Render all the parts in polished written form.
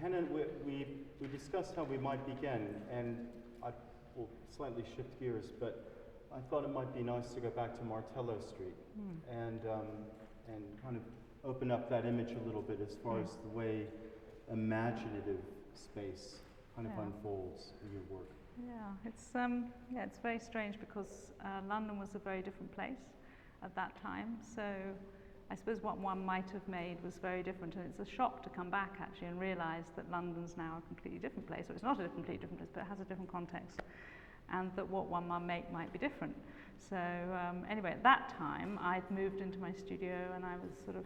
Hannah, we discussed how we might begin, and I will slightly shift gears, but I thought it might be nice to go back to Martello Street and kind of open up that image a little bit as far as the way imaginative space kind of unfolds in your work. Yeah, it's very strange because London was a very different place at that time. So I suppose what one might have made was very different, and it's a shock to come back actually and realise that London's now a completely different place, or it's not a completely different place, but it has a different context, and that what one might make might be different. So anyway, at that time I'd moved into my studio and I was sort of,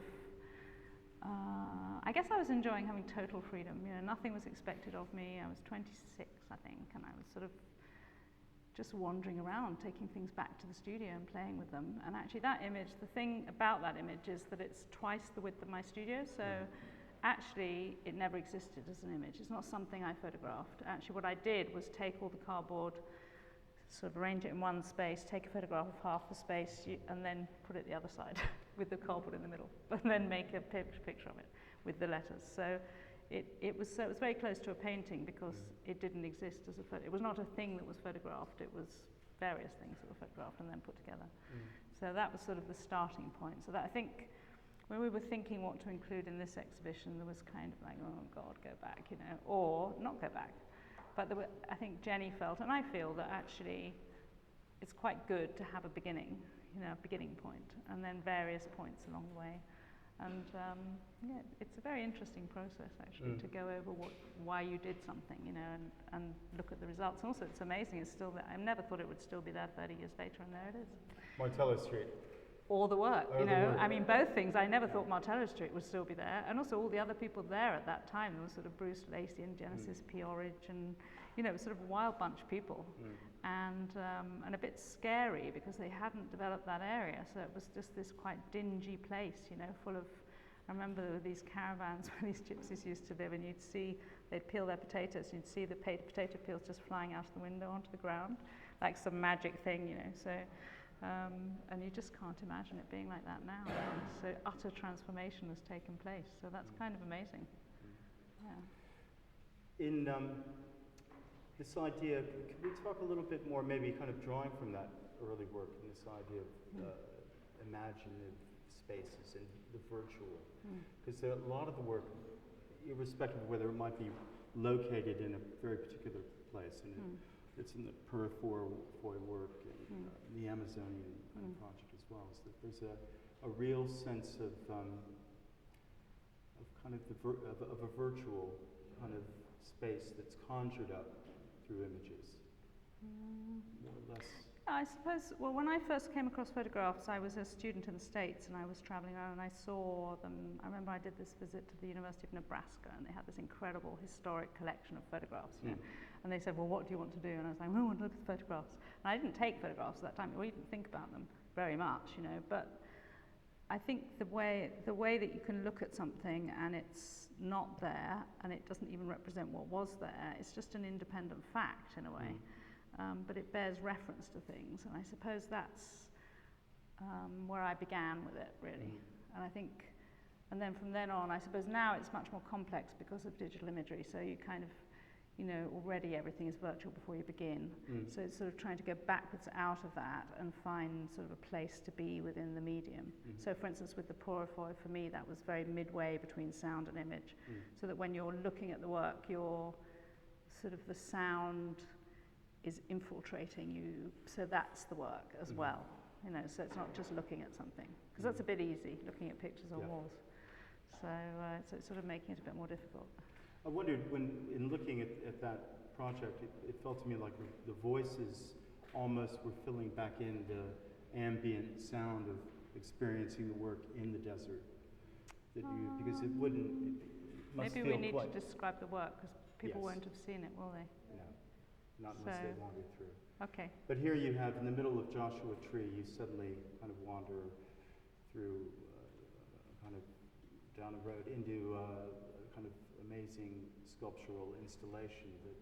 I guess I was enjoying having total freedom. You know, nothing was expected of me. I was 26, I think, and I was sort of just wandering around, taking things back to the studio and playing with them. And actually that image, the thing about that image is that it's twice the width of my studio, so actually it never existed as an image. It's not something I photographed. Actually what I did was take all the cardboard, sort of arrange it in one space, take a photograph of half the space, and then put it the other side with the cardboard in the middle, and then make a picture of it with the letters. So it was very close to a painting because it didn't exist as a photo. It was not a thing that was photographed. It was various things that were photographed and then put together. So that was sort of the starting point. So that I think when we were thinking what to include in this exhibition, there was kind of like, oh God, go back, you know, or not go back. But there were, I think Jenny felt, and I feel that actually it's quite good to have a beginning, you know, a beginning point, and then various points along the way. And yeah, it's a very interesting process actually to go over why you did something, you know, and look at the results. Also, it's amazing, it's still there. I never thought it would still be there 30 years later, and there it is. Martello Street. All the work, you know, I mean, both things. I never thought Martello Street would still be there, and also all the other people there at that time. There was sort of Bruce Lacey and Genesis P-Orridge, and, you know, it was sort of a wild bunch of people, and a bit scary because they hadn't developed that area, so it was just this quite dingy place, you know, full of, I remember there were these caravans where these gypsies used to live, and you'd see, they'd peel their potatoes, and you'd see the potato peels just flying out of the window onto the ground, like some magic thing, you know, so. And you just can't imagine it being like that now. So utter transformation has taken place. So that's kind of amazing. Yeah. In this idea, can we talk a little bit more, maybe kind of drawing from that early work, in this idea of imaginative spaces and the virtual? Because a lot of the work, irrespective of whether it might be located in a very particular place, and it's in the Purifoy work and the Amazonian project as well, is that there's a real sense of kind of of a virtual kind of space that's conjured up through images, more or less. I suppose, well, when I first came across photographs, I was a student in the States and I was traveling around and I saw them. I remember I did this visit to the University of Nebraska and they had this incredible historic collection of photographs, you know. And they said, well, what do you want to do? And I was like, well, I want to look at the photographs. And I didn't take photographs at that time, or even think about them very much, you know. But I think the way that you can look at something and it's not there and it doesn't even represent what was there, it's just an independent fact in a way. But it bears reference to things, and I suppose that's where I began with it, really. And I think, and then from then on, I suppose now it's much more complex because of digital imagery, so you kind of, you know, already everything is virtual before you begin. So it's sort of trying to go backwards out of that and find sort of a place to be within the medium. So for instance, with the Purifoy, for me, that was very midway between sound and image, so that when you're looking at the work, you're sort of the sound is infiltrating you, so that's the work as well, you know, so it's not just looking at something, because that's a bit easy, looking at pictures on walls. So it's sort of making it a bit more difficult. I wondered, when in looking at that project, it felt to me like the voices almost were filling back in the ambient sound of experiencing the work in the desert, that because it wouldn't, it must maybe feel we need quite, to describe the work, because people won't have seen it, will they? Not unless they wander through. Okay. But here you have, in the middle of Joshua Tree, you suddenly kind of wander through kind of down a road into a kind of amazing sculptural installation that,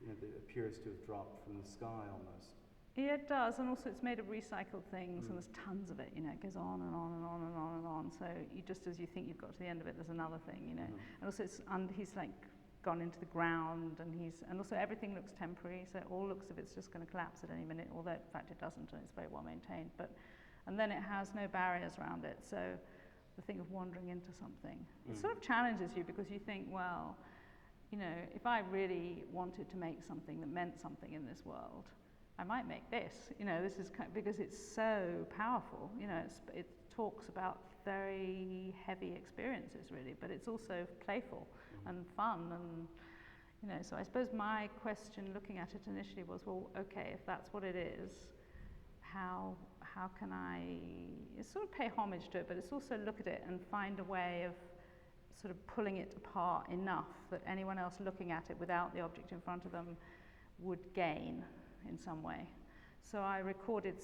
you know, that appears to have dropped from the sky almost. Yeah, it does, and also it's made of recycled things, and there's tons of it. You know, it goes on and on and on and on and on. So you just as you think you've got to the end of it, there's another thing. You know, and also he's like gone into the ground, and also everything looks temporary. So it all looks as if it's just going to collapse at any minute, although in fact it doesn't, and it's very well maintained. And then it has no barriers around it. So the thing of wandering into something, it sort of challenges you because you think, well, you know, if I really wanted to make something that meant something in this world, I might make this. You know, this is because it's so powerful. You know, it talks about very heavy experiences, really, but it's also playful and fun, and you know. So I suppose my question, looking at it initially, was, well, okay, if that's what it is, how can I sort of pay homage to it, but it's also look at it and find a way of sort of pulling it apart enough that anyone else looking at it without the object in front of them would gain in some way. So I recorded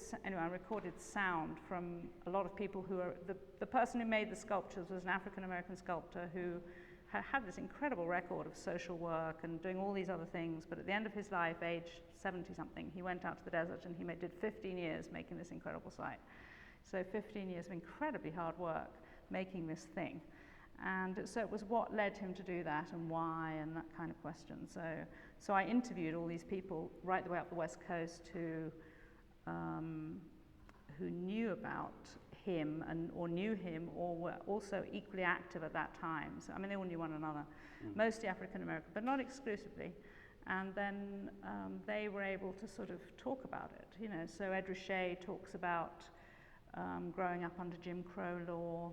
sound from a lot of people who are, the person who made the sculptures was an African American sculptor who had this incredible record of social work and doing all these other things, but at the end of his life, age 70 something, he went out to the desert and he did 15 years making this incredible site. So 15 years of incredibly hard work making this thing. And so it was what led him to do that and why and that kind of question. So I interviewed all these people right the way up the West Coast who knew about him or knew him or were also equally active at that time. So I mean, they all knew one another, mostly African American, but not exclusively. And then they were able to sort of talk about it, you know. So Ed Ruscha talks about growing up under Jim Crow law.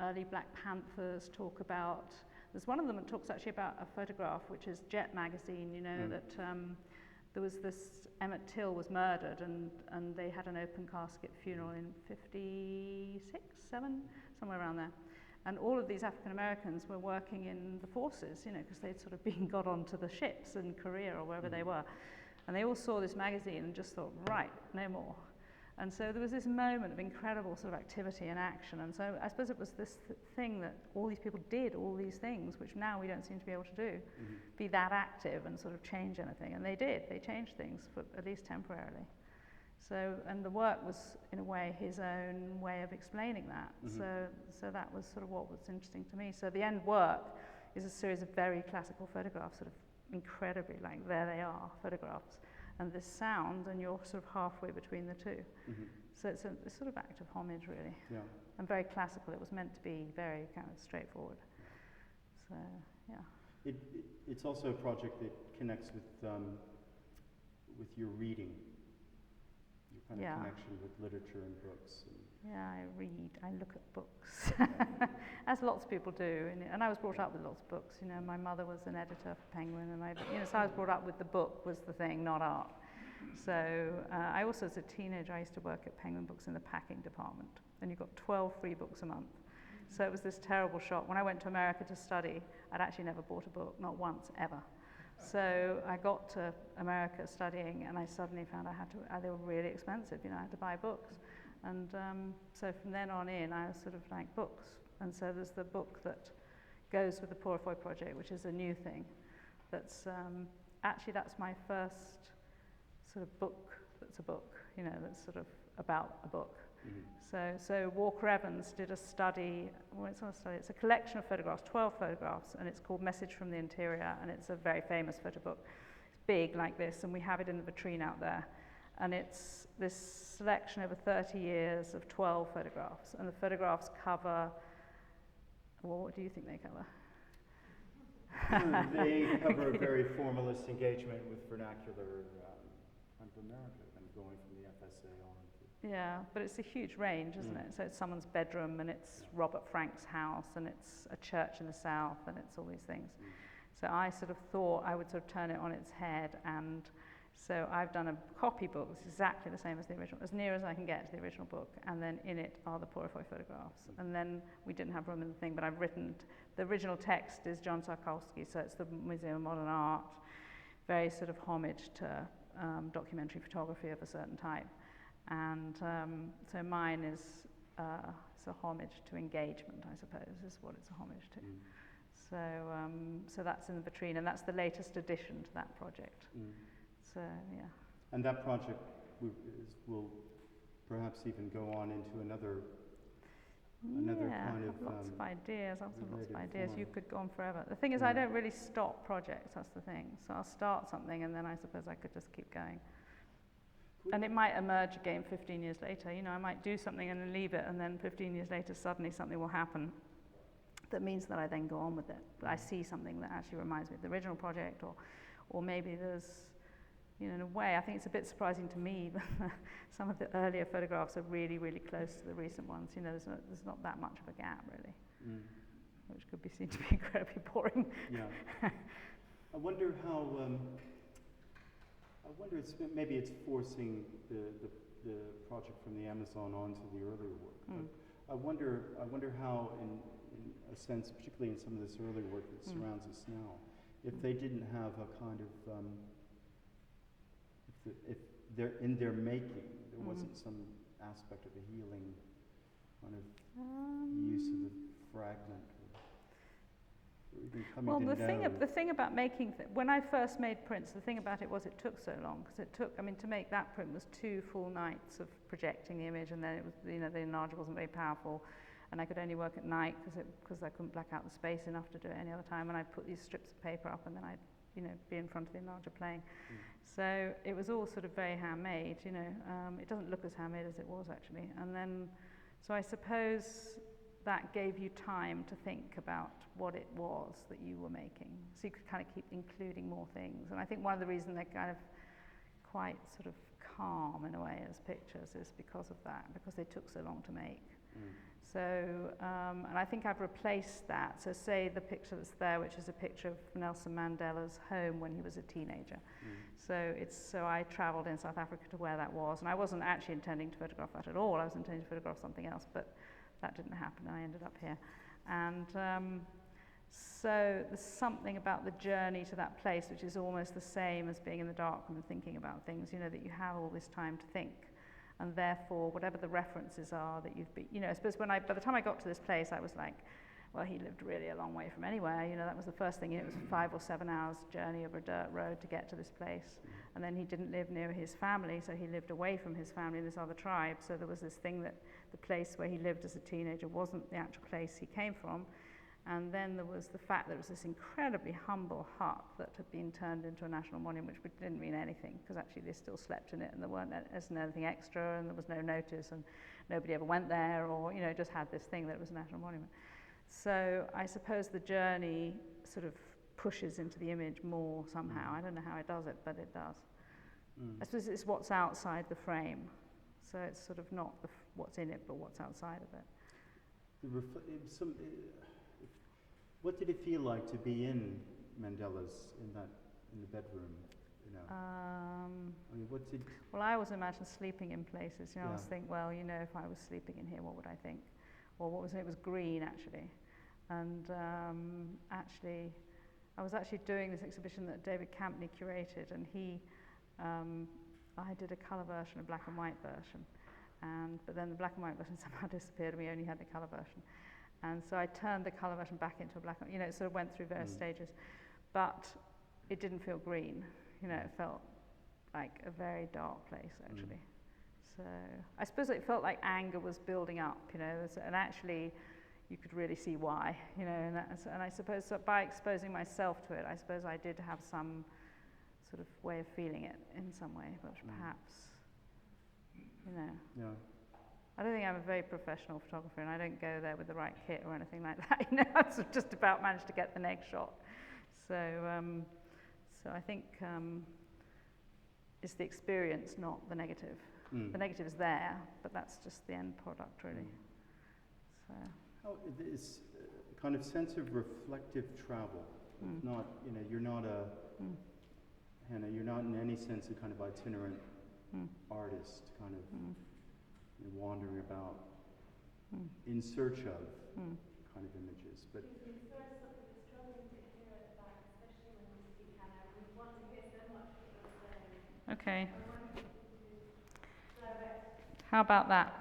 Early Black Panthers talk about, there's one of them that talks actually about a photograph, which is Jet magazine, you know, that there was this, Emmett Till was murdered and they had an open casket funeral in 56, 7, somewhere around there. And all of these African Americans were working in the forces, you know, because they'd sort of got onto the ships in Korea or wherever they were. And they all saw this magazine and just thought, right, no more. And so there was this moment of incredible sort of activity and action. And so I suppose it was this thing that all these people did, all these things, which now we don't seem to be able to do, be that active and sort of change anything. And they did. They changed things, for at least temporarily. So, and the work was, in a way, his own way of explaining that. So that was sort of what was interesting to me. So the end work is a series of very classical photographs, sort of incredibly, like, there they are, photographs. And this sound, and you're sort of halfway between the two. So it's a sort of act of homage, really. Yeah. And very classical. It was meant to be very kind of straightforward. So, yeah. It's also a project that connects with your reading, your kind of connection with literature and books. Yeah, I read. I look at books, as lots of people do. And I was brought up with lots of books. You know, my mother was an editor for Penguin, and so I was brought up with the book was the thing, not art. So I also, as a teenager, I used to work at Penguin Books in the packing department, and you got 12 free books a month. So it was this terrible shock. When I went to America to study, I'd actually never bought a book, not once, ever. So I got to America studying, and I suddenly found they were really expensive. You know, I had to buy books. And so from then on in, I was sort of like books. And so there's the book that goes with the Purifoy project, which is a new thing. That's actually, that's my first sort of book that's a book, you know, that's sort of about a book. So Walker Evans did a study, well, it's not a study, it's a collection of photographs, 12 photographs, and it's called Message from the Interior, and it's a very famous photo book. It's big like this, and we have it in the vitrine out there. And it's this selection over 30 years of 12 photographs. And the photographs cover, well, what do you think they cover? They cover a very formalist engagement with vernacular kind of America, and going from the FSA on to... Yeah, but it's a huge range, isn't it? So it's someone's bedroom, and it's Robert Frank's house, and it's a church in the South, and it's all these things. So I sort of thought I would sort of turn it on its head, and so I've done a copybook that's exactly the same as the original, as near as I can get to the original book, and then in it are the Purifoy photographs. And then we didn't have room in the thing, but I've written, the original text is John Sarkowski, so it's the Museum of Modern Art, very sort of homage to documentary photography of a certain type. And so mine is it's a homage to engagement, I suppose, is what it's a homage to. So that's in the vitrine, and that's the latest addition to that project. So, yeah. And that project will perhaps even go on into another kind of lots of ideas. Lots of ideas. form. You could go on forever. The thing is, I don't really stop projects. That's the thing. So I'll start something, and then I suppose I could just keep going. And it might emerge again 15 years later. You know, I might do something and then leave it, and then 15 years later, suddenly something will happen that means that I then go on with it. But I see something that actually reminds me of the original project, or maybe there's, you know, in a way, I think it's a bit surprising to me that some of the earlier photographs are really, really close to the recent ones. You know, there's not that much of a gap, really, which could be seen to be incredibly boring. Yeah. I wonder how. I wonder maybe it's forcing the project from the Amazon onto the earlier work. But I wonder how, in a sense, particularly in some of this earlier work that surrounds us now, if they didn't have a kind of if they're in their making, there wasn't some aspect of a healing kind of use of the fragment. Well, the thing about making, when I first made prints, the thing about it was it took so long, because it took, I mean, to make that print was 2 full nights of projecting the image, and then it was, you know, the enlarger wasn't very powerful, and I could only work at night because I couldn't black out the space enough to do it any other time, and I'd put these strips of paper up, and then I'd, you know, be in front of the enlarger playing. So it was all sort of very handmade, you know. It doesn't look as handmade as it was actually, and then, so I suppose that gave you time to think about what it was that you were making. So you could kind of keep including more things. And I think one of the reasons they're kind of quite sort of calm in a way as pictures is because of that, because they took so long to make. So, and I think I've replaced that. So say the picture that's there, which is a picture of Nelson Mandela's home when he was a teenager. So I travelled in South Africa to where that was, and I wasn't actually intending to photograph that at all. I was intending to photograph something else, but that didn't happen, and I ended up here. And so there's something about the journey to that place which is almost the same as being in the darkroom and thinking about things, you know, that you have all this time to think. And therefore, whatever the references are that you've been, you know, I suppose by the time I got to this place, I was like, well, he lived really a long way from anywhere. You know, that was the first thing. It was 5 or 7 hours journey over a dirt road to get to this place. And then he didn't live near his family, so he lived away from his family, this other tribe. So there was this thing that the place where he lived as a teenager wasn't the actual place he came from. And then there was the fact that it was this incredibly humble hut that had been turned into a national monument, which didn't mean anything, because actually they still slept in it, and there wasn't anything extra, and there was no notice, and nobody ever went there, or, you know, just had this thing that it was a national monument. So I suppose the journey sort of pushes into the image more somehow. I don't know how it does it, but it does. I suppose it's what's outside the frame. So it's sort of not what's in it, but what's outside of it. What did it feel like to be in Mandela's, in the bedroom? You know, I mean, what did? Well, I always imagine sleeping in places. You know, I always think, well, you know, if I was sleeping in here, what would I think? Or what was it? It was green actually, and actually, I was actually doing this exhibition that David Camden curated, and I did a colour version, a black and white version, but then the black and white version somehow disappeared, and we only had the colour version. And so I turned the colour version back into a black and white, you know, it sort of went through various stages, but it didn't feel green, you know, it felt like a very dark place actually. So I suppose it felt like anger was building up, you know, and actually you could really see why, you know, and I suppose that by exposing myself to it, I suppose I did have some sort of way of feeling it in some way, but perhaps, you know. Yeah. I don't think I'm a very professional photographer, and I don't go there with the right kit or anything like that. You know, I've sort of just about managed to get the next shot. So I think it's the experience, not the negative. The negative is there, but that's just the end product, really. So. Oh, this kind of sense of reflective travel. Not, you know, you're not Hannah, you're not in any sense a kind of itinerant artist, kind of. You're wandering about in search of kind of images, but it's very something we're struggling to hear at the back, especially when we speak, Hannah. We want to hear so much what you're saying. Okay. I wonder if you could direct. How about that?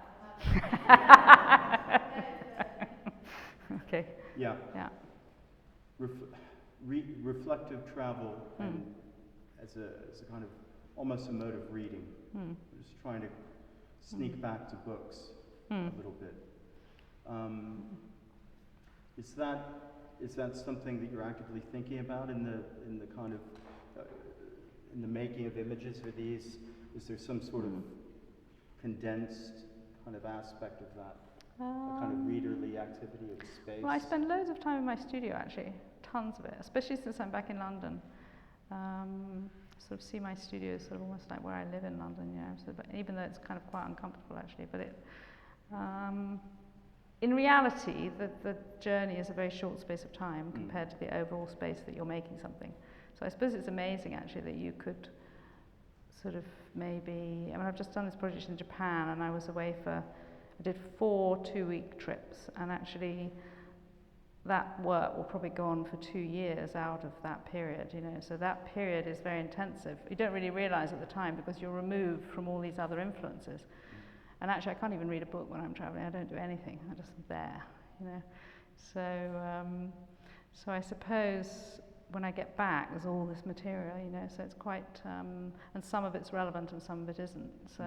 Okay. Yeah. Yeah. Reflective travel and as a kind of almost a mode of reading. Just trying to sneak back to books a little bit. Is that something that you're actively thinking about in the kind of in the making of images for these? Is there some sort of condensed kind of aspect of that, a kind of readerly activity of space? Well, I spend loads of time in my studio actually, tons of it, especially since I'm back in London. Sort of see my studio as sort of almost like where I live in London, you know. So, but even though it's kind of quite uncomfortable actually, but it. In reality, the journey is a very short space of time compared to the overall space that you're making something. So I suppose it's amazing actually that you could sort of maybe, I mean I've just done this project in Japan and I was away I did 4 2-week trips, and actually that work will probably go on for 2 years out of that period, you know. So that period is very intensive. You don't really realise at the time because you're removed from all these other influences. And actually, I can't even read a book when I'm travelling. I don't do anything. I'm just there, you know. So I suppose when I get back, there's all this material, you know. So it's quite, and some of it's relevant and some of it isn't. So,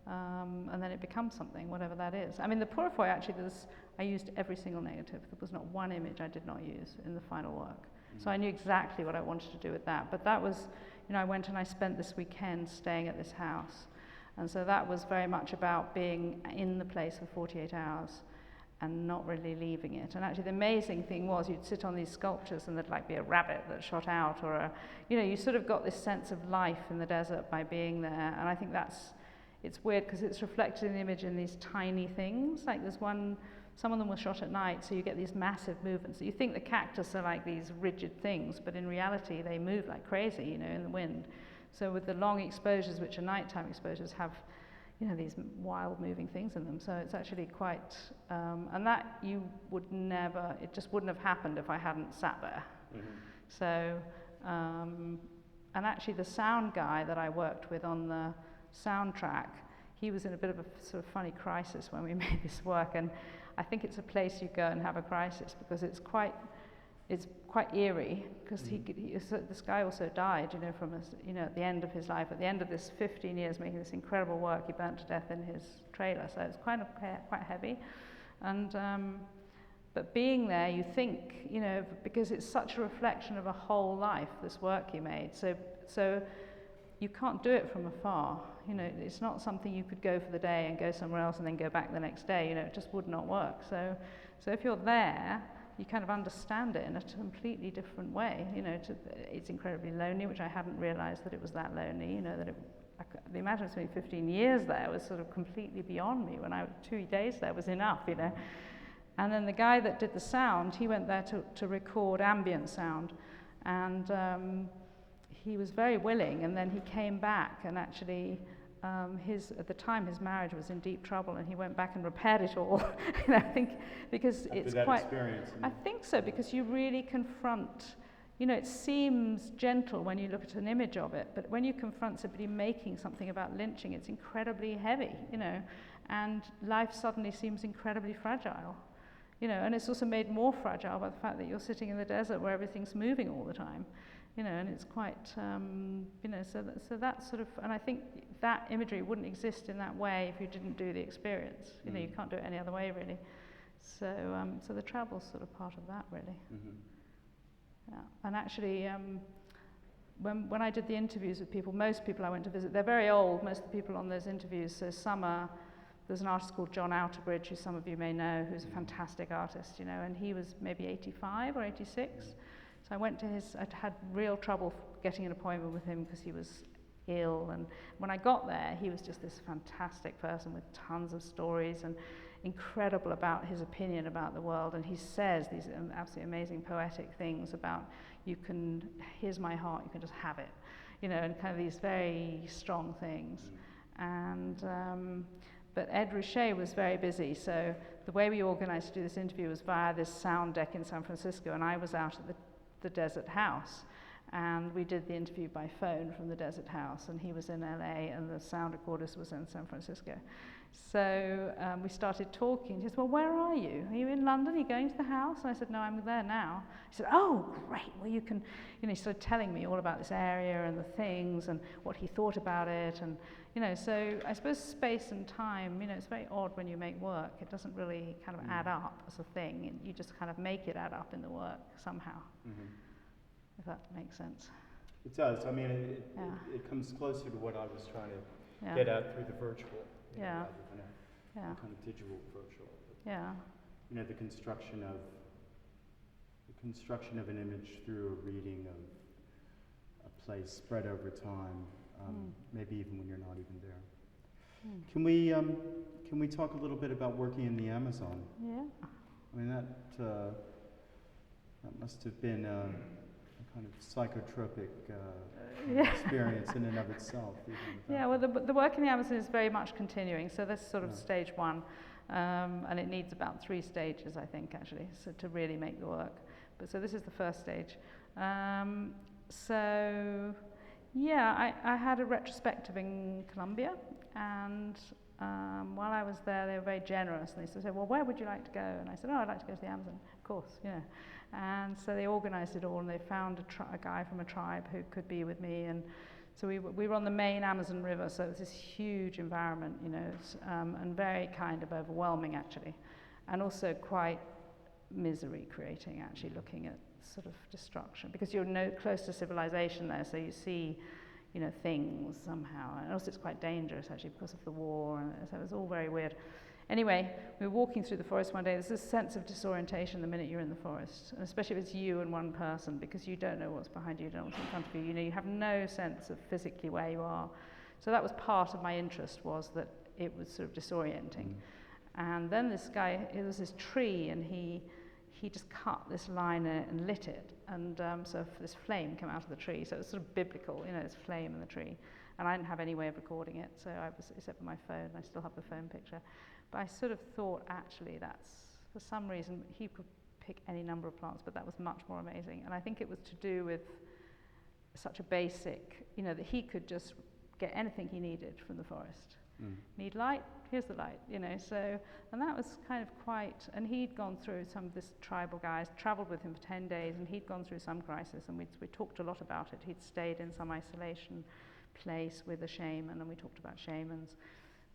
and then it becomes something, whatever that is. I mean, the Purifoy actually, I used every single negative. There was not one image I did not use in the final work. So I knew exactly what I wanted to do with that. But that was, you know, I went and I spent this weekend staying at this house. And so that was very much about being in the place for 48 hours and not really leaving it. And actually the amazing thing was you'd sit on these sculptures and there'd like be a rabbit that shot out, or you know, you sort of got this sense of life in the desert by being there. And I think it's weird because it's reflected in the image in these tiny things. Like there's some of them were shot at night, so you get these massive movements. You think the cactus are like these rigid things, but in reality they move like crazy, you know, in the wind. So with the long exposures, which are nighttime exposures, have, you know, these wild moving things in them. So it's actually quite, and that you would never, it just wouldn't have happened if I hadn't sat there. So, and actually the sound guy that I worked with on the soundtrack, he was in a bit of a sort of funny crisis when we made this work. And I think it's a place you go and have a crisis because it's quite eerie, because this guy also died, you know, from at the end of his life, at the end of this 15 years making this incredible work, he burnt to death in his trailer, so it's quite heavy. And but being there, you think, you know, because it's such a reflection of a whole life, this work you made, so you can't do it from afar, you know. It's not something you could go for the day and go somewhere else and then go back the next day, you know. It just would not work. So if you're there, you kind of understand it in a completely different way, you know. It's incredibly lonely, which I hadn't realised that it was that lonely, you know, that the Imaginative spending 15 years there was sort of completely beyond me. When 2 days there was enough, you know. And then the guy that did the sound, he went there to record ambient sound, and he was very willing, and then he came back, and actually at the time his marriage was in deep trouble, and he went back and repaired it all. And I think because after it's that quite experience, I think so, because you really confront, you know, it seems gentle when you look at an image of it, but when you confront somebody making something about lynching, it's incredibly heavy, you know, and life suddenly seems incredibly fragile, you know. And it's also made more fragile by the fact that you're sitting in the desert where everything's moving all the time, you know. And it's quite, you know, so that's sort of, and I think that imagery wouldn't exist in that way if you didn't do the experience. You know, you can't do it any other way, really. So the travel's sort of part of that, really. Yeah. And actually, when I did the interviews with people, most people I went to visit, they're very old, most of the people on those interviews. So there's an artist called John Outerbridge, who some of you may know, who's a fantastic artist, you know, and he was maybe 85 or 86. So I went to I'd had real trouble getting an appointment with him because he was ill, and when I got there, he was just this fantastic person with tons of stories and incredible about his opinion about the world. And he says these absolutely amazing poetic things about, here's my heart, you can just have it, you know, and kind of these very strong things. And but Ed Ruscha was very busy, so the way we organized to do this interview was via this sound deck in San Francisco, and I was out at the desert house, and we did the interview by phone from the desert house, and he was in LA and the sound recordist was in San Francisco. So we started talking. She said, well, where are you? Are you in London? Are you going to the house? And I said, no, I'm there now. She said, oh, great. Well, you can, he started telling me all about this area and the things and what he thought about it. And, so I suppose space and time, it's very odd when you make work. It doesn't really kind of add up as a thing. You just kind of make it add up in the work somehow, if that makes sense. It does. I mean, it comes closer to what I was trying to get at through the virtual. Rather than a kind of digital virtual. The construction of an image through a reading of a place spread over time, maybe even when you're not even there. Can we talk a little bit about working in the Amazon? Yeah. I mean that must have been a kind of psychotropic experience in and of itself. Well, the work in the Amazon is very much continuing. So this is sort of stage one, and it needs about 3 stages, I think, actually, so to really make the work. But so this is the first stage. I had a retrospective in Colombia, and while I was there, they were very generous, and they said, well, where would you like to go? And I said, I'd like to go to the Amazon, of course, And so they organised it all, and they found a guy from a tribe who could be with me. And so we were on the main Amazon River, so it was this huge environment, and very kind of overwhelming, actually, and also quite misery-creating, actually, looking at sort of destruction, because you're close to civilization there, so you see, things somehow. And also it's quite dangerous, actually, because of the war, and so it was all very weird. Anyway, we were walking through the forest one day. There's this sense of disorientation the minute you're in the forest, and especially if it's you and one person, because you don't know what's behind you, you don't know what's in front of you. You have no sense of physically where you are. So that was part of my interest, was that it was sort of disorienting. And then this guy, it was this tree, and he just cut this line and lit it, and so this flame came out of the tree. So it was sort of biblical, this flame in the tree. And I didn't have any way of recording it, so except for my phone. I still have the phone picture. But I sort of thought, actually, that's, for some reason, he could pick any number of plants, but that was much more amazing. And I think it was to do with such a basic, that he could just get anything he needed from the forest. Need light? Here's the light, So, and that was kind of quite, and he'd gone through this tribal guys, travelled with him for 10 days, and he'd gone through some crisis, and we talked a lot about it. He'd stayed in some isolation place with a shaman, and we talked about shamans.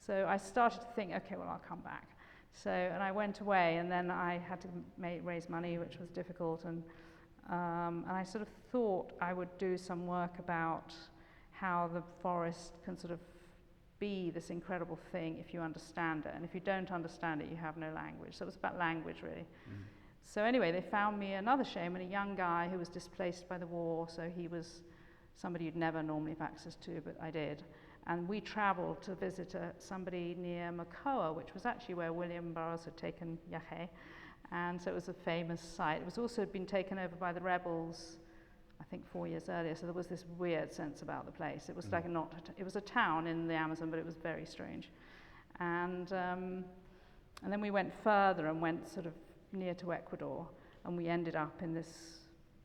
So I started to think, okay, well, I'll come back. So, and I went away, and then I had to raise money, which was difficult, and I sort of thought I would do some work about how the forest can sort of be this incredible thing if you understand it, and if you don't understand it, you have no language. So it was about language, really. So anyway, they found me another shaman, a young guy who was displaced by the war, so he was somebody you'd never normally have access to, but I did. And we travelled to visit somebody near Makoa, which was actually where William Burroughs had taken Yahe. And so it was a famous site. It was also been taken over by the rebels, I think 4 years earlier. So there was this weird sense about the place. It was like it was a town in the Amazon, but it was very strange. And then we went further and went sort of near to Ecuador, and we ended up in this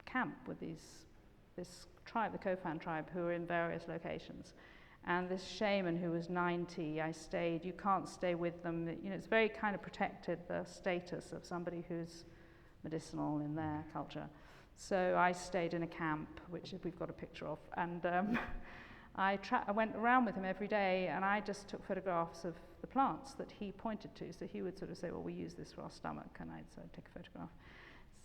camp with this tribe, the Kofan tribe, who were in various locations. And this shaman who was 90, I stayed. You can't stay with them. It's very kind of protected, the status of somebody who's medicinal in their culture. So I stayed in a camp, which we've got a picture of. And I went around with him every day, and I just took photographs of the plants that he pointed to. So he would sort of say, well, we use this for our stomach, and I'd sort of take a photograph.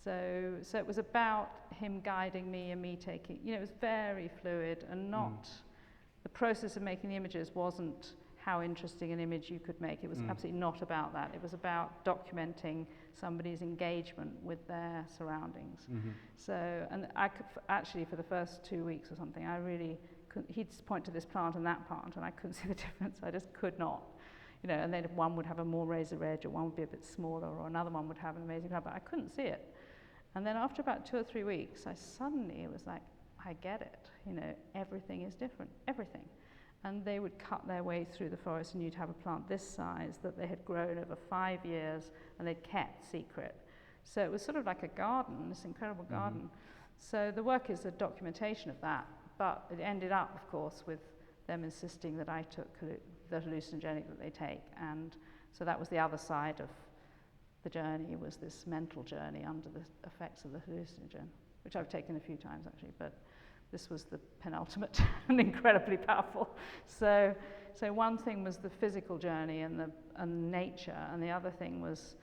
So it was about him guiding me and me taking, it was very fluid and not... The process of making the images wasn't how interesting an image you could make. It was absolutely not about that. It was about documenting somebody's engagement with their surroundings. So, and I could, actually for the first 2 weeks or something, I really couldn't, he'd point to this plant and that plant, and I couldn't see the difference. I just could not. And then one would have a more razor edge, or one would be a bit smaller, or another one would have an amazing color, but I couldn't see it. And then after about 2 or 3 weeks, it was like, I get it. Everything is different, everything. And they would cut their way through the forest, and you'd have a plant this size that they had grown over 5 years, and they'd kept secret. So it was sort of like a garden, this incredible garden. So the work is a documentation of that, but it ended up, of course, with them insisting that I took the hallucinogenic that they take. And so that was the other side of the journey, was this mental journey under the effects of the hallucinogen, which I've taken a few times actually, but this was the penultimate and incredibly powerful. So one thing was the physical journey and nature, and the other thing was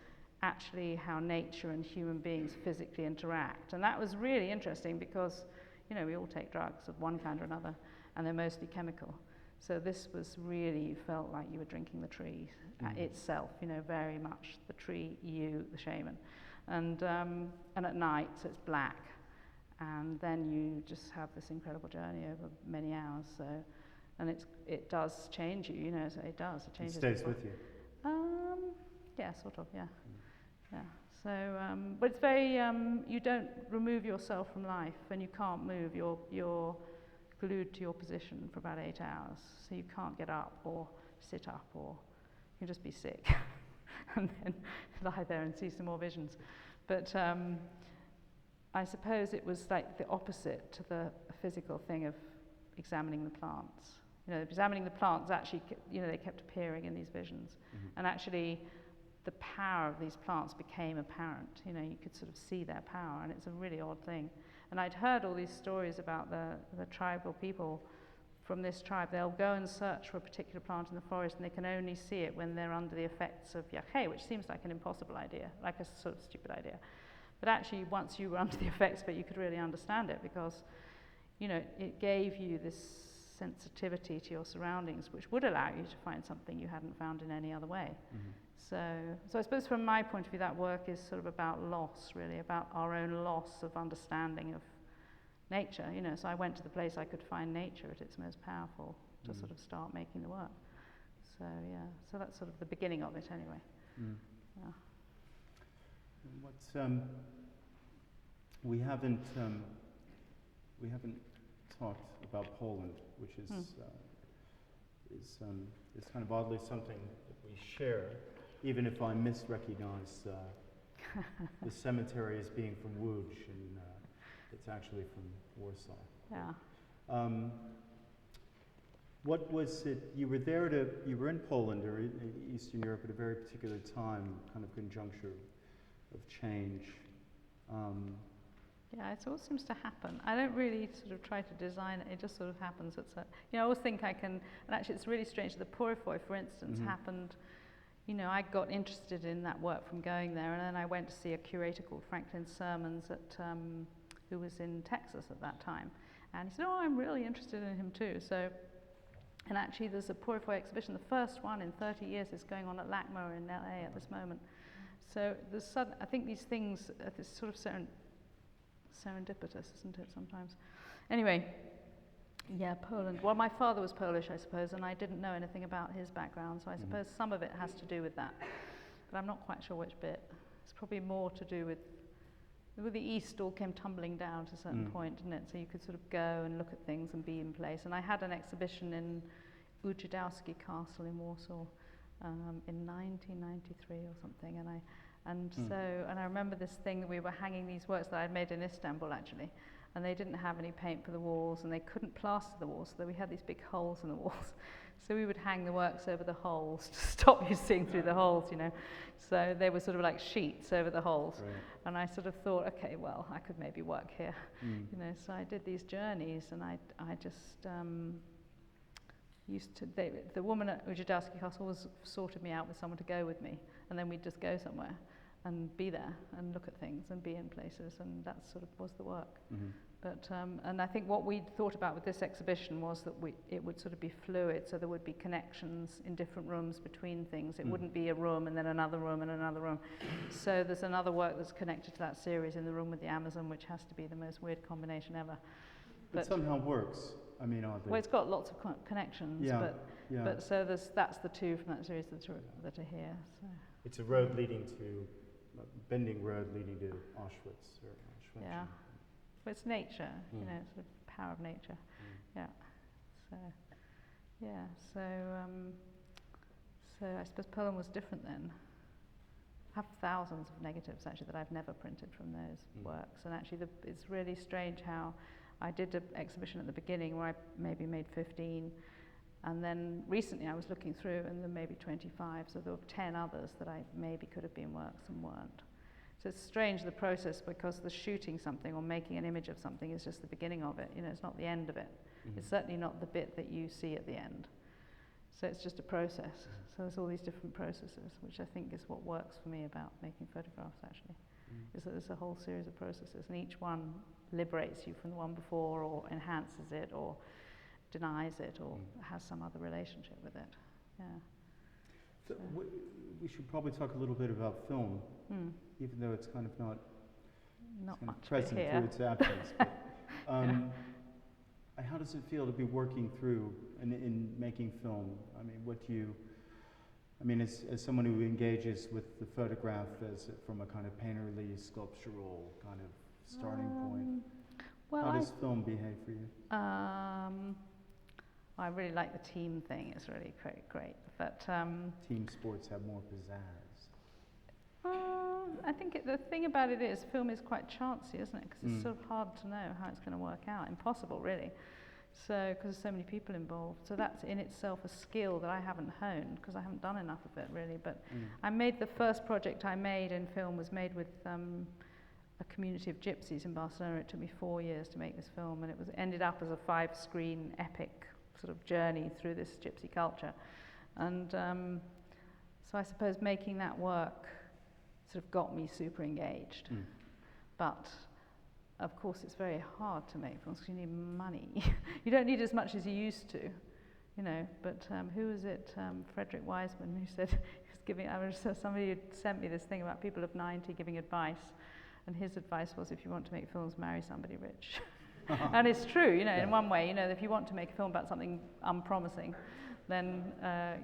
actually how nature and human beings physically interact. And that was really interesting because, you know, we all take drugs of one kind or another, and they're mostly chemical. So this was really, you felt like you were drinking the tree itself, you know, very much the tree, you, the shaman. And at night, so it's black. And then you just have this incredible journey over many hours. So, and it does change you, you know, so it does. It changes. It stays with you. Yeah, sort of, yeah. Yeah. So, but it's very, you don't remove yourself from life, and you can't move. You're glued to your position for about 8 hours. So you can't get up or sit up, or you can just be sick and then lie there and see some more visions. But I suppose it was like the opposite to the physical thing of examining the plants. You know, examining the plants actually, you know, they kept appearing in these visions. And actually, the power of these plants became apparent. You know, you could sort of see their power, and it's a really odd thing. And I'd heard all these stories about the tribal people from this tribe. They'll go and search for a particular plant in the forest, and they can only see it when they're under the effects of yahe, which seems like an impossible idea, like a sort of stupid idea. But actually, once you were under the effects of it, you could really understand it, because, you know, it gave you this sensitivity to your surroundings, which would allow you to find something you hadn't found in any other way. So I suppose from my point of view, that work is sort of about loss, really, about our own loss of understanding of nature. You know, so I went to the place I could find nature at its most powerful to sort of start making the work. So yeah, so that's sort of the beginning of it, anyway. Yeah. What's we haven't talked about Poland, which is kind of oddly something that we share, even if I misrecognize the cemetery as being from Łódź, and it's actually from Warsaw. Yeah. What was it? You were in Poland or in Eastern Europe at a very particular time, kind of conjuncture of change. Yeah, it all seems to happen. I don't really sort of try to design it, it just sort of happens. I always think I can, and actually it's really strange. The Porifoi, for instance, happened, you know, I got interested in that work from going there, and then I went to see a curator called Franklin Sermons who was in Texas at that time. And he said, oh, I'm really interested in him too. So, and actually there's a Porifoi exhibition, the first one in 30 years is going on at LACMA in LA at this moment. So there's I think these things, this sort of serendipitous, isn't it, sometimes? Anyway, yeah, Poland. Well, my father was Polish, I suppose, and I didn't know anything about his background, so I suppose some of it has to do with that. But I'm not quite sure which bit. It's probably more to do with the East all came tumbling down to a certain point, didn't it? So you could sort of go and look at things and be in place. And I had an exhibition in Ujedowski Castle in Warsaw in 1993 or something, and I remember this thing that we were hanging these works that I'd made in Istanbul actually, and they didn't have any paint for the walls, and they couldn't plaster the walls, so we had these big holes in the walls. So we would hang the works over the holes to stop you seeing through the holes, you know. So they were sort of like sheets over the holes. Right. And I sort of thought, okay, well, I could maybe work here, you know. So I did these journeys, and I just the woman at Ujedowski Castle always sorted me out with someone to go with me, and then we'd just go somewhere and be there and look at things and be in places, and that sort of was the work. But and I think what we thought about with this exhibition was that it would sort of be fluid, so there would be connections in different rooms between things. It wouldn't be a room and then another room and another room. So there's another work that's connected to that series in the room with the Amazon, which has to be the most weird combination ever. But somehow works. I mean, well, it's got lots of connections, but so that's the two from that series that are here. So. It's a road leading to, bending road leading to Auschwitz. Or Auschwitz. Yeah. Well, it's nature, you know, it's the power of nature. Yeah. So, yeah. So I suppose Poland was different then. I have thousands of negatives actually that I've never printed from those works, and actually it's really strange how I did an exhibition at the beginning where I maybe made 15, And then recently I was looking through, and there may be 25, so there were 10 others that I maybe could have been works and weren't. So it's strange, the process, because the shooting something or making an image of something is just the beginning of it. You know, it's not the end of it. Mhm. It's certainly not the bit that you see at the end. So it's just a process. So there's all these different processes, which I think is what works for me about making photographs, actually, is that there's a whole series of processes, and each one liberates you from the one before, or enhances it, or denies it, or has some other relationship with it. Yeah. So we should probably talk a little bit about film, even though it's kind of not Not much present here. through its absence. But, how does it feel to be working through in making film? I mean, as someone who engages with the photograph as from a kind of painterly, sculptural kind of starting point, how does film behave for you? I really like the team thing. It's really great. But Team sports have more pizzazz. I think the thing about it is, film is quite chancy, isn't it? Because it's sort of hard to know how it's going to work out. Impossible, really. So, because there's so many people involved. So that's in itself a skill that I haven't honed, because I haven't done enough of it, really. But I made the first project I made in film was made with a community of gypsies in Barcelona. It took me 4 years to make this film, and it ended up as a 5-screen epic sort of journey through this gypsy culture. And so I suppose making that work sort of got me super engaged. But of course it's very hard to make films because you need money. You don't need as much as you used to, you know. But who was it? Frederick Wiseman, who said, somebody had sent me this thing about people of 90 giving advice, and his advice was, if you want to make films, marry somebody rich. And it's true, you know, in one way, you know, if you want to make a film about something unpromising, then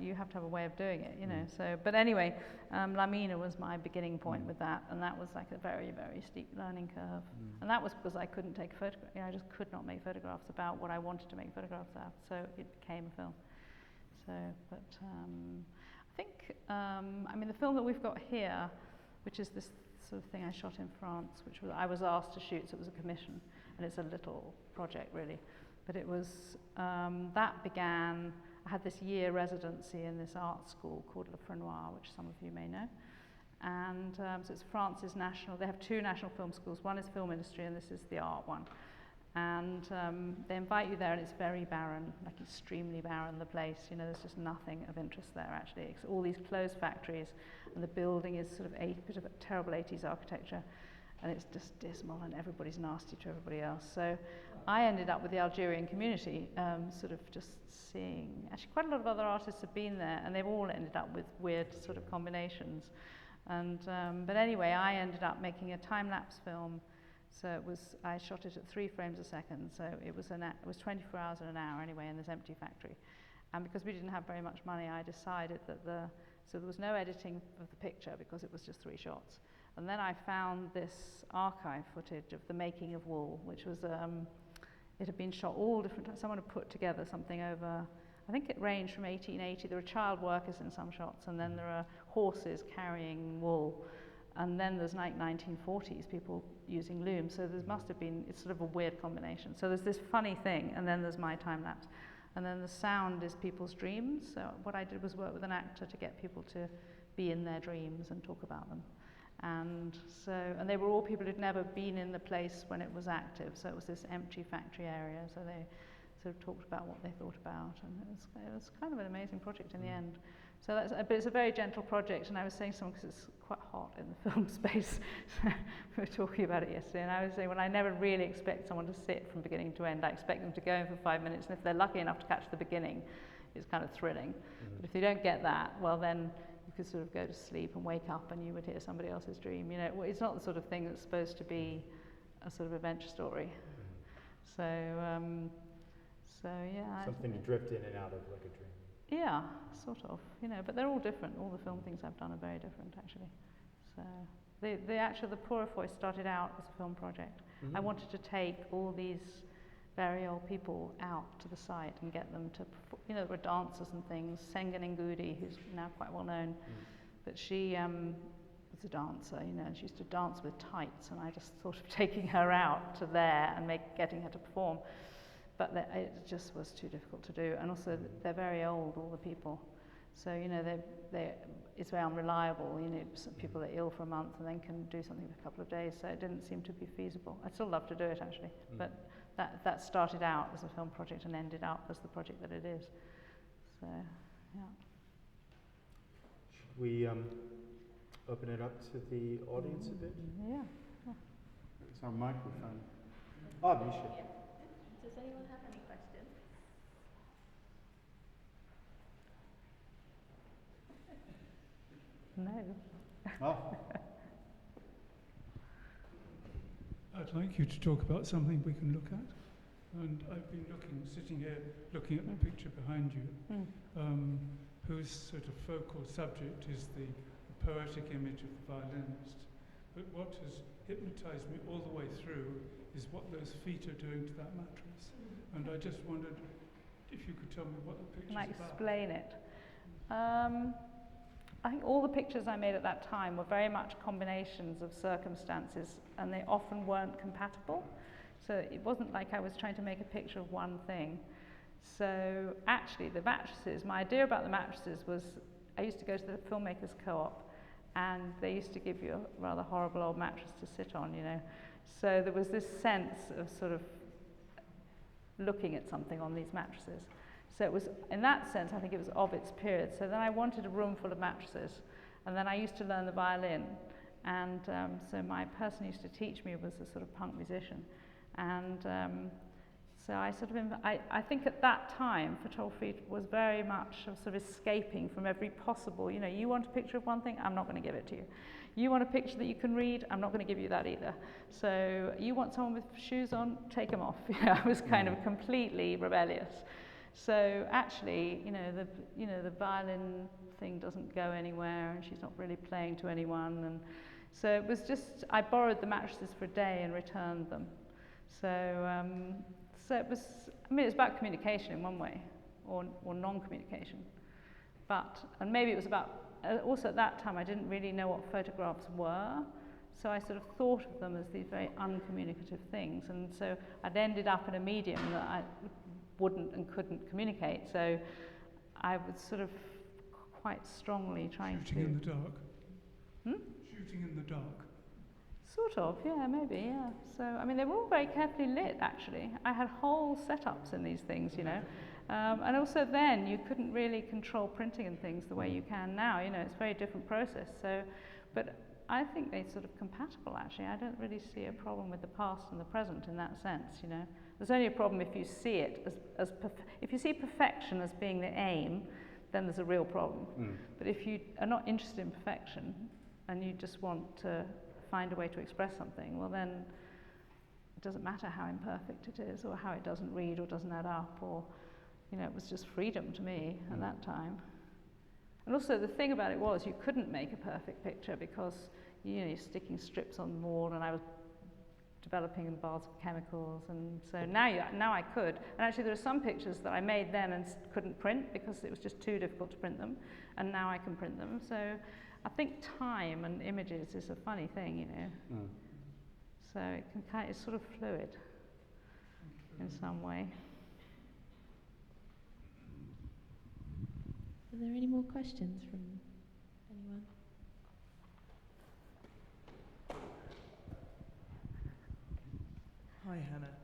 you have to have a way of doing it, you know. So, but anyway, La Mina was my beginning point with that, and that was like a very, very steep learning curve. And that was because I couldn't take a photograph. You know, I just could not make photographs about what I wanted to make photographs of. So it became a film. So, but I think, I mean, the film that we've got here, which is this sort of thing I shot in France, which I was asked to shoot, so it was a commission, and it's a little project really. But it was, that began, I had this year residency in this art school called Le Frenoir, which some of you may know. And so it's France's national, they have 2 national film schools. One is film industry, and this is the art one. And they invite you there, and it's very barren, like extremely barren, the place. You know, there's just nothing of interest there, actually. It's all these closed factories, and the building is sort of a bit of a terrible 80s architecture, and it's just dismal, and everybody's nasty to everybody else. So I ended up with the Algerian community, sort of just seeing, actually quite a lot of other artists have been there, and they've all ended up with weird sort of combinations. And but anyway, I ended up making a time-lapse film. So it was, I shot it at 3 frames a second, so it was 24 hours and an hour anyway in this empty factory. And because we didn't have very much money, I decided that so there was no editing of the picture because it was just 3 shots. And then I found this archive footage of the making of wool, which was, it had been shot all different times. Someone had put together something over, I think it ranged from 1880, there were child workers in some shots, and then there are horses carrying wool. And then there's like 1940s, people using looms. So there must have been, it's sort of a weird combination. So there's this funny thing, and then there's my time lapse. And then the sound is people's dreams. So what I did was work with an actor to get people to be in their dreams and talk about them. And they were all people who'd never been in the place when it was active. So it was this empty factory area. So they sort of talked about what they thought about. And it was kind of an amazing project in the end. So but it's a very gentle project, and I was saying something because it's quite hot in the film space. We were talking about it yesterday, and I was saying, well, I never really expect someone to sit from beginning to end. I expect them to go in for 5 minutes, and if they're lucky enough to catch the beginning, it's kind of thrilling. But if you don't get that, well, then you could sort of go to sleep and wake up, and you would hear somebody else's dream. You know, it's not the sort of thing that's supposed to be a sort of adventure story. So yeah. Something to drift in and out of like a dream. Yeah, sort of, you know, but they're all different. All the film things I've done are very different, actually. So the Purifoy started out as a film project. I wanted to take all these very old people out to the site and get them to, you know, there were dancers and things. Senga Ngudi, who's now quite well known, but she was a dancer, you know, and she used to dance with tights, and I just thought of taking her out to there and getting her to perform. but it just was too difficult to do. And also they're very old, all the people. So, you know, it's very unreliable. You know, some people are ill for a month and then can do something for a couple of days. So it didn't seem to be feasible. I'd still love to do it, actually. But that started out as a film project and ended up as the project that it is. So, yeah. Should we open it up to the audience a bit? Yeah. It's our microphone. Oh, Misha. Yeah. Does anyone have any questions? No. Oh. I'd like you to talk about something we can look at. And I've been sitting here, looking at the picture behind you, whose sort of focal subject is the poetic image of the violinist. But what has hypnotized me all the way through is what those feet are doing to that mattress. And I just wondered if you could tell me what the picture's Can I about. explain it? I think all the pictures I made at that time were very much combinations of circumstances, and they often weren't compatible. So it wasn't like I was trying to make a picture of one thing. So actually the mattresses, my idea about the mattresses was, I used to go to the filmmakers co-op, and they used to give you a rather horrible old mattress to sit on, you know. So there was this sense of sort of looking at something on these mattresses. So it was, in that sense, I think it was of its period. So then I wanted a room full of mattresses, and then I used to learn the violin. And so my person who used to teach me was a sort of punk musician. And so I sort of, I think at that time, photography was very much sort of escaping from every possible, you know, you want a picture of one thing, I'm not going to give it to you. You want a picture that you can read, I'm not going to give you that either. So you want someone with shoes on, take them off. You know, I was kind of completely rebellious. So actually, you know, the violin thing doesn't go anywhere, and she's not really playing to anyone. And so it was just, I borrowed the mattresses for a day and returned them. So, so it was, I mean, it was about communication in one way, or non-communication. But, and maybe it was about, also at that time I didn't really know what photographs were, so I sort of thought of them as these very uncommunicative things, and so I'd ended up in a medium that I wouldn't and couldn't communicate, so I was sort of quite strongly trying Shooting to... in the dark? Shooting in the dark? Sort of, yeah, maybe, yeah. So, I mean, they were all very carefully lit, actually. I had whole setups in these things, you know. And also then, you couldn't really control printing and things the way you can now, you know, it's a very different process. So, but I think they're sort of compatible, actually. I don't really see a problem with the past and the present in that sense, you know. There's only a problem if you see it if you see perfection as being the aim, then there's a real problem. But if you are not interested in perfection, and you just want to find a way to express something, well then it doesn't matter how imperfect it is, or how it doesn't read or doesn't add up, or, you know, it was just freedom to me at that time. And also the thing about it was you couldn't make a perfect picture because, you know, you're sticking strips on the wall, and I was developing in baths of chemicals, and so now I could. And actually there are some pictures that I made then and couldn't print because it was just too difficult to print them, and now I can print them. So I think time and images is a funny thing, you know. So it can it's sort of fluid in some way. Are there any more questions from anyone? Hi, Hannah.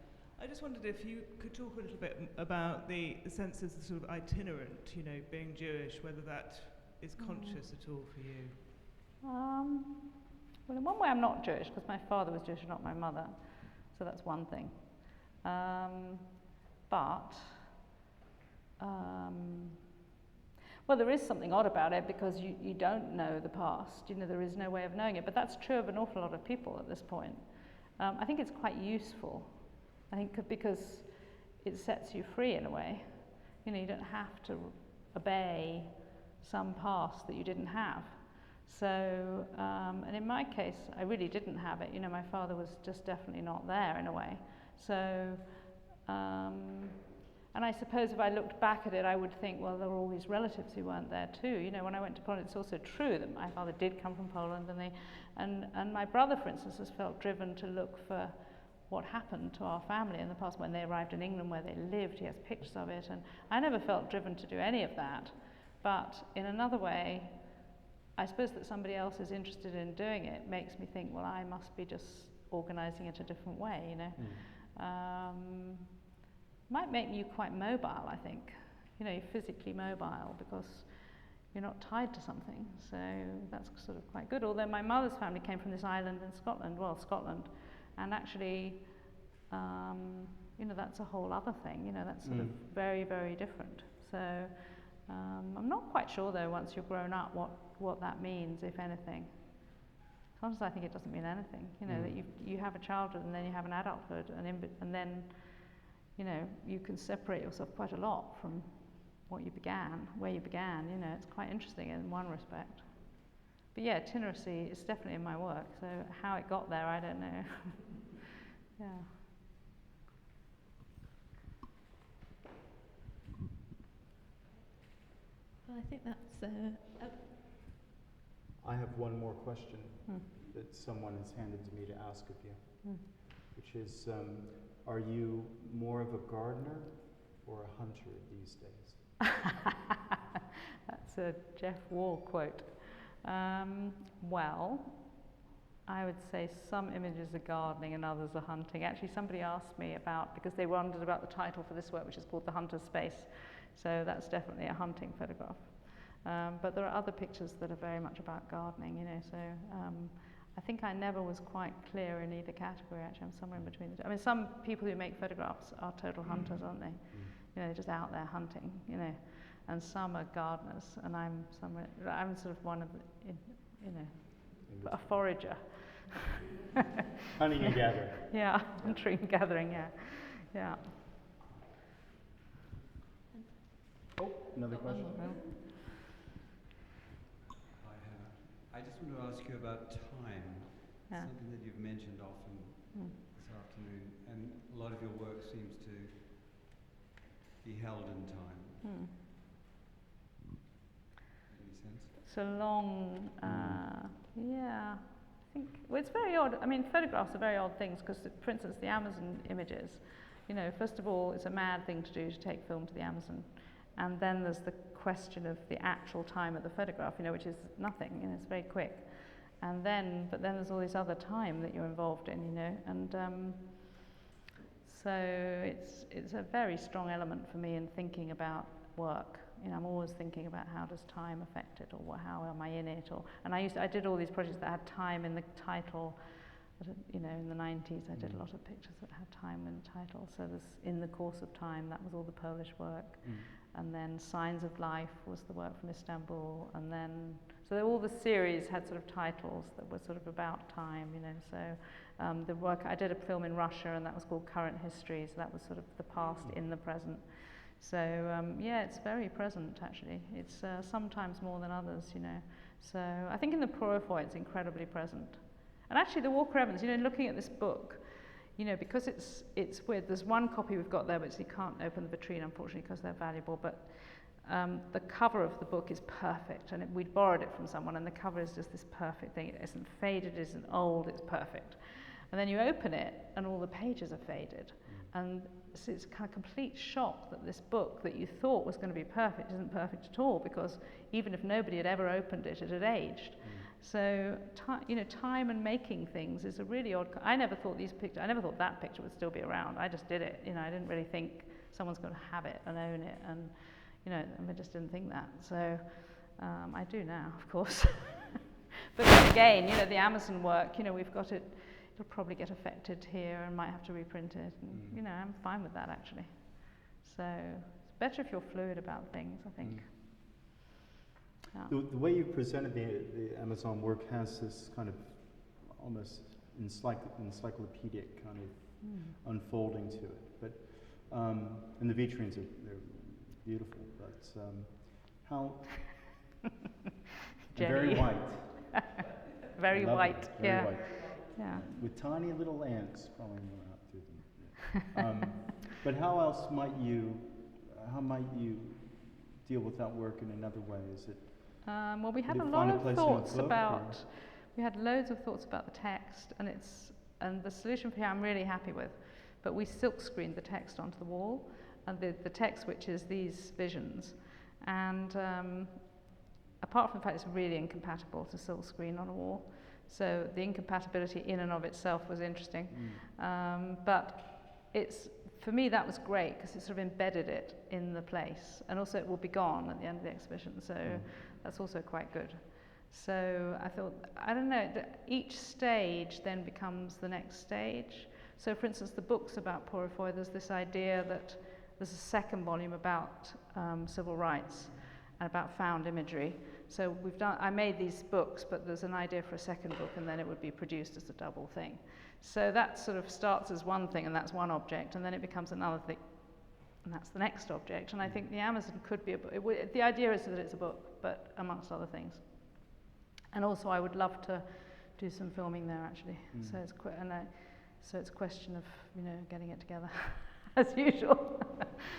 I just wondered if you could talk a little bit about the sense of the sort of itinerant, you know, being Jewish, whether that is conscious at all for you? Well, in one way I'm not Jewish, because my father was Jewish and not my mother, so that's one thing. Well, there is something odd about it, because you don't know the past, you know, there is no way of knowing it, but that's true of an awful lot of people at this point. I think it's quite useful, I think, because it sets you free in a way. You know, you don't have to obey some past that you didn't have. So, and in my case, I really didn't have it. You know, my father was just definitely not there in a way. So, and I suppose if I looked back at it, I would think, well, there were all these relatives who weren't there too. You know, when I went to Poland, it's also true that my father did come from Poland, and my brother, for instance, has felt driven to look for what happened to our family in the past when they arrived in England, where they lived. He has pictures of it, and I never felt driven to do any of that. But in another way, I suppose that somebody else is interested in doing it makes me think, well, I must be just organising it a different way, you know. Might make you quite mobile, I think. You know, you're physically mobile because you're not tied to something. So that's sort of quite good. Although my mother's family came from this island in Scotland, and actually, you know, that's a whole other thing. You know, that's sort of very, very different. So I'm not quite sure, though, once you're grown up, what that means, if anything. Sometimes I think it doesn't mean anything. You know, that you have a childhood and then you have an adulthood, and then, you know, you can separate yourself quite a lot from where you began. You know, it's quite interesting in one respect. But yeah, itineracy is definitely in my work. So how it got there, I don't know. Yeah. Well, I think that's. I have one more question that someone has handed to me to ask of you, which is, are you more of a gardener or a hunter these days? That's a Jeff Wall quote. Well, I would say some images are gardening and others are hunting. Actually, somebody asked me about, because they wondered about the title for this work, which is called The Hunter's Space. So that's definitely a hunting photograph. But there are other pictures that are very much about gardening, you know, so I think I never was quite clear in either category, actually. I'm somewhere in between the two. I mean, some people who make photographs are total hunters, aren't they? You know, they're just out there hunting, you know, and some are gardeners, and I'm sort of one of the, you know, a forager. Hunting and gathering. Yeah, hunting and gathering, yeah. Oh, another question? I just want to ask you about time. Yeah. Something that you've mentioned often this afternoon, and a lot of your work seems to be held in time. Any sense? It's a long, yeah. I think, well, it's very odd. I mean, photographs are very odd things because, for instance, the Amazon images, you know, first of all, it's a mad thing to do to take film to the Amazon. And then there's the question of the actual time of the photograph, you know, which is nothing, you know, it's very quick. And then, but then there's all this other time that you're involved in, you know, and so it's a very strong element for me in thinking about work. You know, I'm always thinking about how does time affect it, or how am I in it, and I did all these projects that had time in the title. You know, in the 90s, I did a lot of pictures that had time in the title. So there's In the Course of Time, that was all the Polish work. And then Signs of Life was the work from Istanbul. And then, so all the series had sort of titles that were sort of about time, you know. So the work, I did a film in Russia, and that was called Current History. So that was sort of the past in the present. So yeah, it's very present, actually. It's sometimes more than others, you know. So I think in the Purify, it's incredibly present. And actually, the Walker Evans, you know, looking at this book, you know, because it's weird. There's one copy we've got there, but you can't open the vitrine, unfortunately, because they're valuable. But the cover of the book is perfect, and we'd borrowed it from someone, and the cover is just this perfect thing. It isn't faded, it isn't old, it's perfect. And then you open it, and all the pages are faded. And so it's a kind of complete shock that this book that you thought was going to be perfect isn't perfect at all, because even if nobody had ever opened it, it had aged. So, you know, time and making things is a really odd. I never thought that picture would still be around. I just did it. You know, I didn't really think someone's going to have it and own it, and you know, I just didn't think that. So, I do now, of course. But then again, you know, the Amazon work. You know, we've got it. It'll probably get affected here, and might have to reprint it. And, you know, I'm fine with that, actually. So it's better if you're fluid about things, I think. The way you presented the Amazon work has this kind of almost encyclopedic kind of unfolding to it. But and the vitrines they're beautiful, but how very white. Very white, very white. Yeah. With tiny little ants crawling out through them. But how else might you deal with that work in another way? Is it? Well, we had a lot of thoughts about. We had loads of thoughts about the text, and it's And the solution for here I'm really happy with. But we silk screened the text onto the wall, and the text, which is these visions. And apart from the fact it's really incompatible to silk screen on a wall, so the incompatibility in and of itself was interesting. But for me that was great because it sort of embedded it in the place, and also it will be gone at the end of the exhibition, so that's also quite good. So I thought, I don't know, each stage then becomes the next stage. So for instance, the books about Purifoy, there's this idea that there's a second volume about civil rights and about found imagery. So I made these books, but there's an idea for a second book, and then it would be produced as a double thing. So that sort of starts as one thing, and that's one object, and then it becomes another thing, and that's the next object. And I think the Amazon could be a book. The idea is that it's a book, but amongst other things. And also I would love to do some filming there, actually. So it's a question of, getting it together, as usual.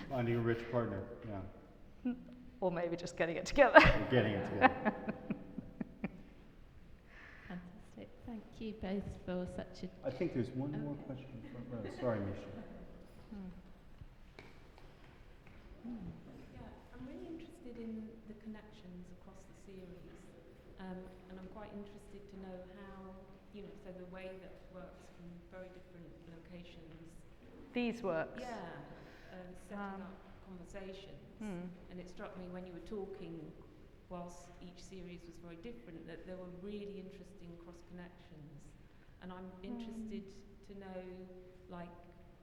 Finding a rich partner, yeah. Or maybe just getting it together. Getting it together. Fantastic. Thank you both for such a... I think there's one more question front row. Sorry, Misha. Yeah, I'm really interested in the connections across the series, and I'm quite interested to know how, so the way that works from very different locations. These works? Yeah, setting up conversations. And it struck me when you were talking, whilst each series was very different, that there were really interesting cross-connections. And I'm interested to know, like,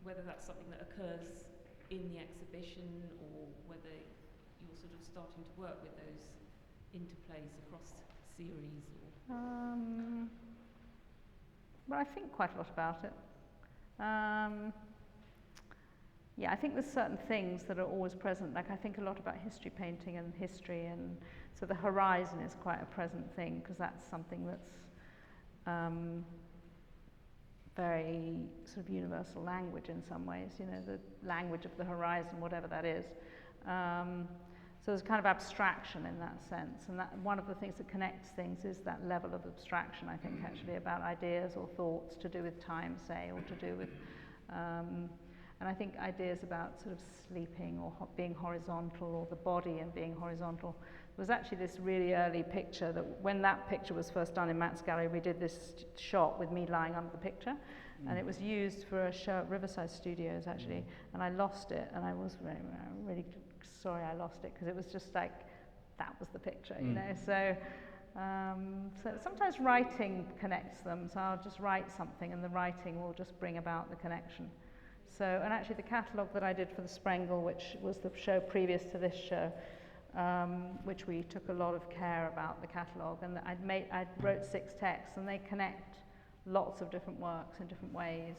whether that's something that occurs in the exhibition, or whether you're sort of starting to work with those interplays across series. Well, I think quite a lot about it. Yeah, I think there's certain things that are always present. Like I think a lot about history painting and history, and so the horizon is quite a present thing, because that's something that's very sort of universal language in some ways, the language of the horizon, whatever that is. So there's kind of abstraction in that sense, and that one of the things that connects things is that level of abstraction, I think, actually, about ideas or thoughts to do with time, say, or to do with, and I think ideas about sort of sleeping or being horizontal, or the body and being horizontal. There was actually this really early picture that when that picture was first done in Matt's gallery, we did this shot with me lying under the picture, and it was used for a show at Riverside Studios, actually, and I lost it, and I was really sorry I lost it, because it was just like, that was the picture, So sometimes writing connects them, so I'll just write something and the writing will just bring about the connection. So, and actually the catalogue that I did for the Sprengel, which was the show previous to this show, which we took a lot of care about the catalogue, and I wrote 6 texts, and they connect lots of different works in different ways.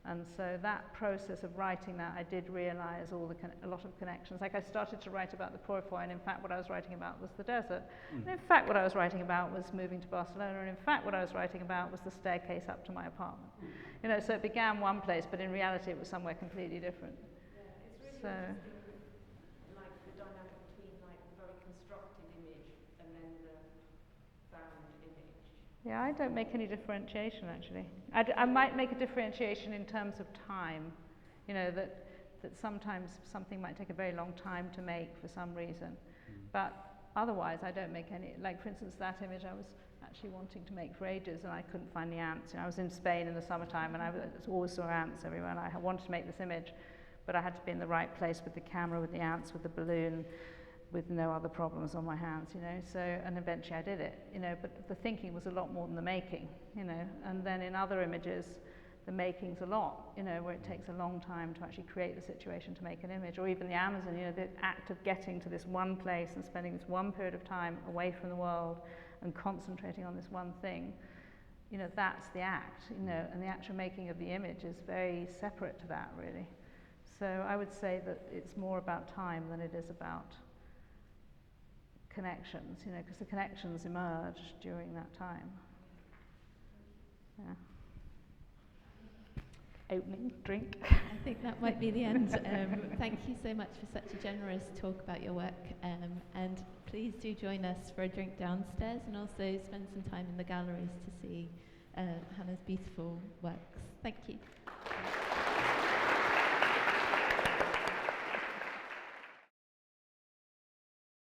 And so that process of writing that, I did realise a lot of connections. Like I started to write about the Purifoy, and in fact what I was writing about was the desert. And in fact what I was writing about was moving to Barcelona, and in fact what I was writing about was the staircase up to my apartment. So it began one place, but in reality it was somewhere completely different. Yeah, it's really interesting, like the dynamic between like the very constructed image and then the found image. Yeah, I don't make any differentiation, actually. I might make a differentiation in terms of time, that sometimes something might take a very long time to make for some reason. But otherwise, I don't make any, like for instance, that image I was actually wanting to make for ages, and I couldn't find the ants. I was in Spain in the summertime, and I always saw ants everywhere, and I wanted to make this image, but I had to be in the right place with the camera, with the ants, with the balloon, with no other problems on my hands, so, and eventually I did it, but the thinking was a lot more than the making, and then in other images, the making's a lot, where it takes a long time to actually create the situation to make an image, or even the Amazon, the act of getting to this one place and spending this one period of time away from the world and concentrating on this one thing, that's the act, and the actual making of the image is very separate to that, really. So I would say that it's more about time than it is about connections, because the connections emerge during that time. Yeah. Opening drink. I think that might be the end. Thank you so much for such a generous talk about your work, and please do join us for a drink downstairs, and also spend some time in the galleries to see Hannah's beautiful works. Thank you.